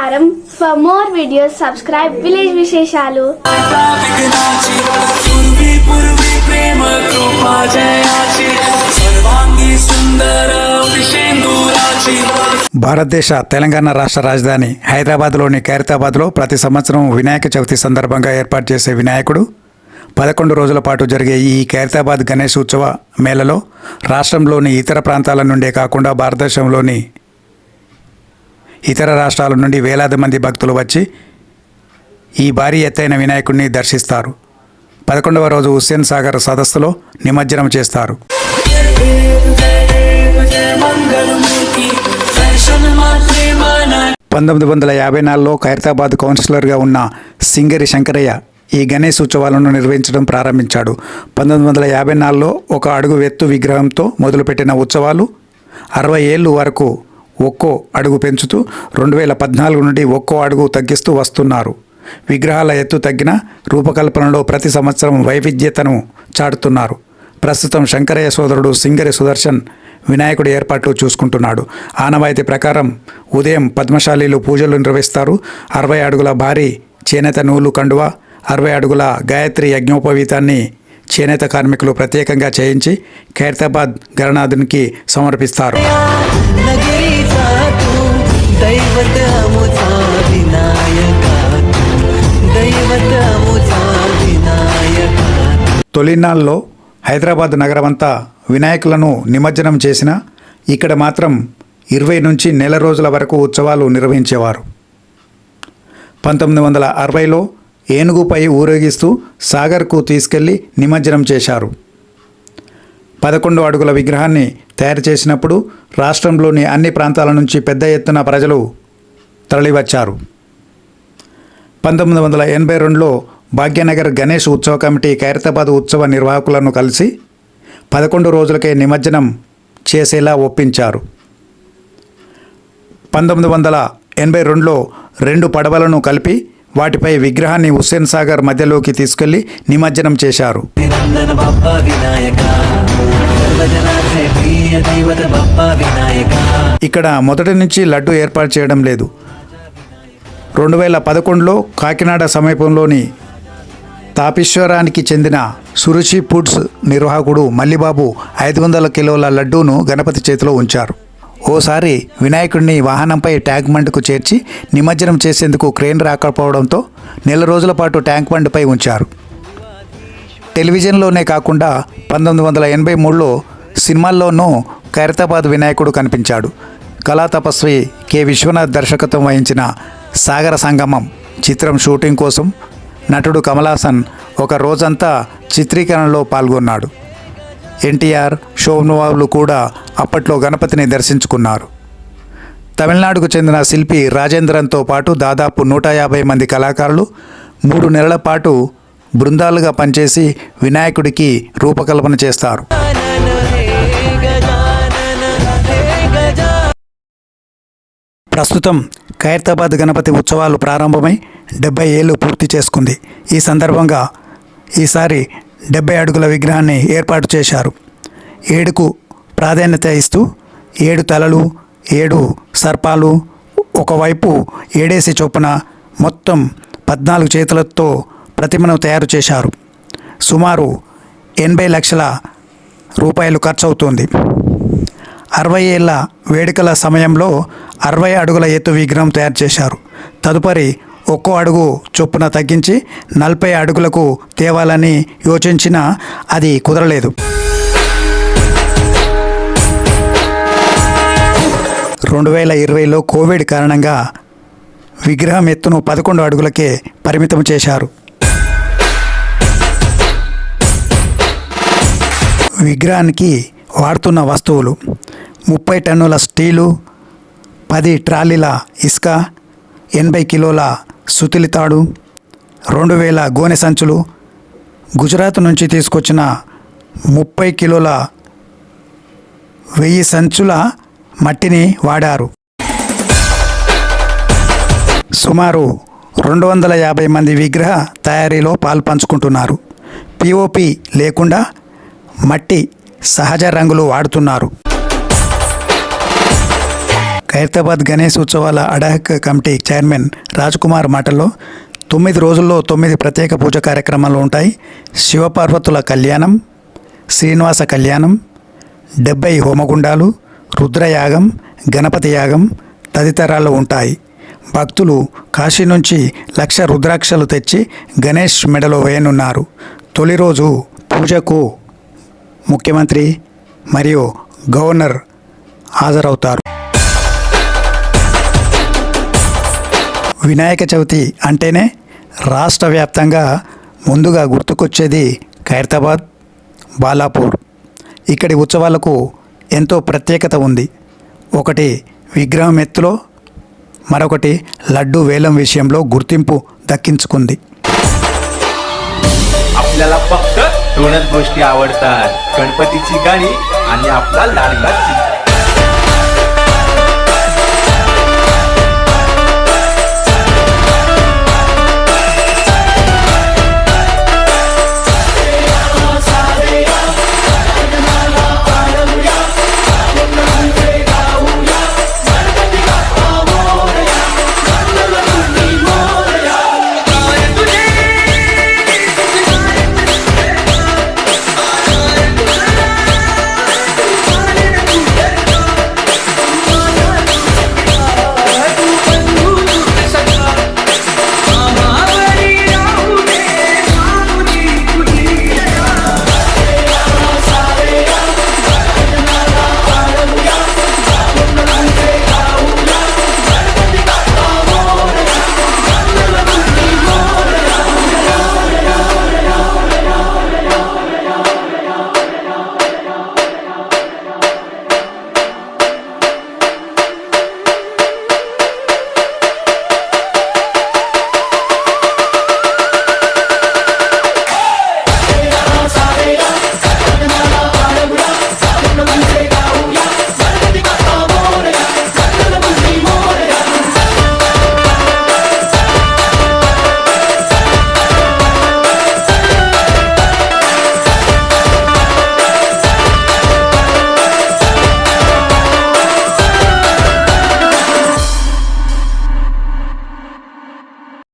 నమస్కారం. For more videos subscribe village విశేషాలు. భారతదేశ తెలంగాణ రాష్ట్ర రాజధాని హైదరాబాద్లోని ఖైరతాబాద్లో ప్రతి సంవత్సరం వినాయక చవితి సందర్భంగా ఏర్పాటు చేసే వినాయకుడు 11 రోజుల పాటు జరిగే ఈ ఖైరతాబాద్ గణేష్ ఉత్సవ మేళలో రాష్ట్రంలోని ఇతర ప్రాంతాల నుండే కాకుండా భారతదేశంలోని ఇతర రాష్ట్రాల నుండి వేలాది మంది భక్తులు వచ్చి ఈ భారీ ఎత్తైన వినాయకుడిని దర్శిస్తారు. 11వ రోజు హుస్సేన్ సాగర్ సదస్సులో నిమజ్జనం చేస్తారు. 1954లో ఖైరతాబాద్ కౌన్సిలర్గా ఉన్న సింగరి శంకరయ్య ఈ గణేష్ ఉత్సవాలను నిర్వహించడం ప్రారంభించాడు. 1954లో 1 అడుగు ఎత్తు విగ్రహంతో మొదలుపెట్టిన ఉత్సవాలు 60 ఏళ్ళు వరకు ఒక్కో అడుగు పెంచుతూ 2014 నుండి ఒక్కో అడుగు తగ్గిస్తూ వస్తున్నారు. విగ్రహాల ఎత్తు తగ్గిన రూపకల్పనలో ప్రతి సంవత్సరం వైవిధ్యతను చాటుతున్నారు. ప్రస్తుతం శంకరయ్య సోదరుడు సింగరి సుదర్శన్ వినాయకుడి ఏర్పాట్లు చూసుకుంటున్నాడు. ఆనవాయితీ ప్రకారం ఉదయం పద్మశాలీలు పూజలు నిర్వహిస్తారు. 60 అడుగుల భారీ చేనేత నూలు కండువ, 60 అడుగుల గాయత్రి యజ్ఞోపవీతాన్ని చేనేత కార్మికులు ప్రత్యేకంగా చేయించి ఖైరతాబాద్ గణనాథునికి సమర్పిస్తారు. తొలినాళ్ళలో హైదరాబాద్ నగరమంతా వినాయకులను నిమజ్జనం చేసిన ఇక్కడ మాత్రం 20 నుంచి నెల రోజుల వరకు ఉత్సవాలు నిర్వహించేవారు. 1960లో ఏనుగుపై ఊరేగిస్తూ సాగర్కు తీసుకెళ్లి నిమజ్జనం చేశారు. 11 అడుగుల విగ్రహాన్ని తయారు చేసినప్పుడు రాష్ట్రంలోని అన్ని ప్రాంతాల నుంచి పెద్ద ఎత్తున ప్రజలు తరలివచ్చారు. 1982లో భాగ్యనగర్ గణేష్ ఉత్సవ కమిటీ ఖైరతాబాద్ ఉత్సవ నిర్వాహకులను కలిసి 11 రోజులకే నిమజ్జనం చేసేలా ఒప్పించారు. 1982లో 2 పడవలను కలిపి వాటిపై విగ్రహాన్ని హుస్సేన్ సాగర్ మధ్యలోకి తీసుకెళ్లి నిమజ్జనం చేశారు. ఇక్కడ మొదటి నుంచి లడ్డు ఏర్పాటు చేయడం లేదు. 2011లో కాకినాడ సమీపంలోని తాపేశ్వరానికి చెందిన సురుచి ఫుడ్స్ నిర్వాహకుడు మల్లిబాబు 500 కిలోల లడ్డూను గణపతి చేతిలో ఉంచారు. ఓసారి వినాయకుడిని వాహనంపై ట్యాంక్ బండ్కు చేర్చి నిమజ్జనం చేసేందుకు క్రేన్ రాకపోవడంతో నెల రోజుల పాటు ట్యాంక్ బండ్పై ఉంచారు. టెలివిజన్లోనే కాకుండా 1983లో సినిమాల్లోనూ ఖైరతాబాద్ వినాయకుడు కనిపించాడు. కళా తపస్వి కె విశ్వనాథ్ దర్శకత్వం వహించిన సాగర సంగమం చిత్రం షూటింగ్ కోసం నటుడు కమల్ హాసన్ ఒక రోజంతా చిత్రీకరణలో పాల్గొన్నాడు. ఎన్టీఆర్, శోభన్బాబులు కూడా అప్పట్లో గణపతిని దర్శించుకున్నారు. తమిళనాడుకు చెందిన శిల్పి రాజేంద్రన్తో పాటు దాదాపు 150 మంది కళాకారులు 3 నెలల పాటు బృందాలుగా పనిచేసి వినాయకుడికి రూపకల్పన చేస్తారు. ప్రస్తుతం ఖైరతాబాద్ గణపతి ఉత్సవాలు ప్రారంభమై 70 ఏళ్ళు పూర్తి చేసుకుంది. ఈ సందర్భంగా ఈసారి 70 అడుగుల విగ్రహాన్ని ఏర్పాటు చేశారు. 7కు ప్రాధాన్యత ఇస్తూ 7 తలలు, 7 సర్పాలు, ఒకవైపు 7 చొప్పున మొత్తం 14 చేతులతో ప్రతిమను తయారు చేశారు. సుమారు 80 లక్షల రూపాయలు ఖర్చవుతుంది. 60 ఏళ్ల వేడుకల సమయంలో 60 అడుగుల ఎత్తు విగ్రహం తయారు చేశారు. తదుపరి ఒక్కో అడుగు చొప్పున తగ్గించి 40 అడుగులకు తేవాలని యోచించినా అది కుదరలేదు. 2020లో కోవిడ్ కారణంగా విగ్రహం ఎత్తును 11 అడుగులకే పరిమితం చేశారు. విగ్రహానికి వాడుతున్న వస్తువులు 30 టన్నుల స్టీలు, 10 ట్రాలీల ఇసుక, 80 కిలోల సుతిలితాడు, 2000 గోనె సంచులు, గుజరాత్ నుంచి తీసుకొచ్చిన 30 కిలోల 1000 సంచుల మట్టిని వాడారు. సుమారు 250 మంది విగ్రహ తయారీలో పాల్పంచుకుంటున్నారు. పిఓపి లేకుండా మట్టి సహజ రంగులు వాడుతున్నారు. ఖైరతాబాద్ గణేష్ ఉత్సవాల అడాహక్ కమిటీ చైర్మన్ రాజ్కుమార్ మాటల్లో 9 రోజుల్లో 9 ప్రత్యేక పూజ కార్యక్రమాలు ఉంటాయి. శివపార్వతుల కళ్యాణం, శ్రీనివాస కళ్యాణం, 70 హోమగుండాలు, రుద్రయాగం, గణపతి యాగం తదితరాలు ఉంటాయి. భక్తులు కాశీ నుంచి 1,00,000 రుద్రాక్షలు తెచ్చి గణేష్ మెడలో వేయనున్నారు. తొలి రోజు పూజకు ముఖ్యమంత్రి మరియు గవర్నర్ హాజరవుతారు. వినాయక చవితి అంటేనే రాష్ట్ర వ్యాప్తంగా ముందుగా గుర్తుకొచ్చేది ఖైరతాబాద్, బాలాపూర్. ఇక్కడి ఉత్సవాలకు ఎంతో ప్రత్యేకత ఉంది. ఒకటి విగ్రహం ఎత్తులో, మరొకటి लड्डू వేలం విషయంలో గుర్తింపు దక్కించుకుంది. आपल्याला फक्त दोनच गोष्टी आवडतात, गणपतीची गाणी आणि आपला लाडका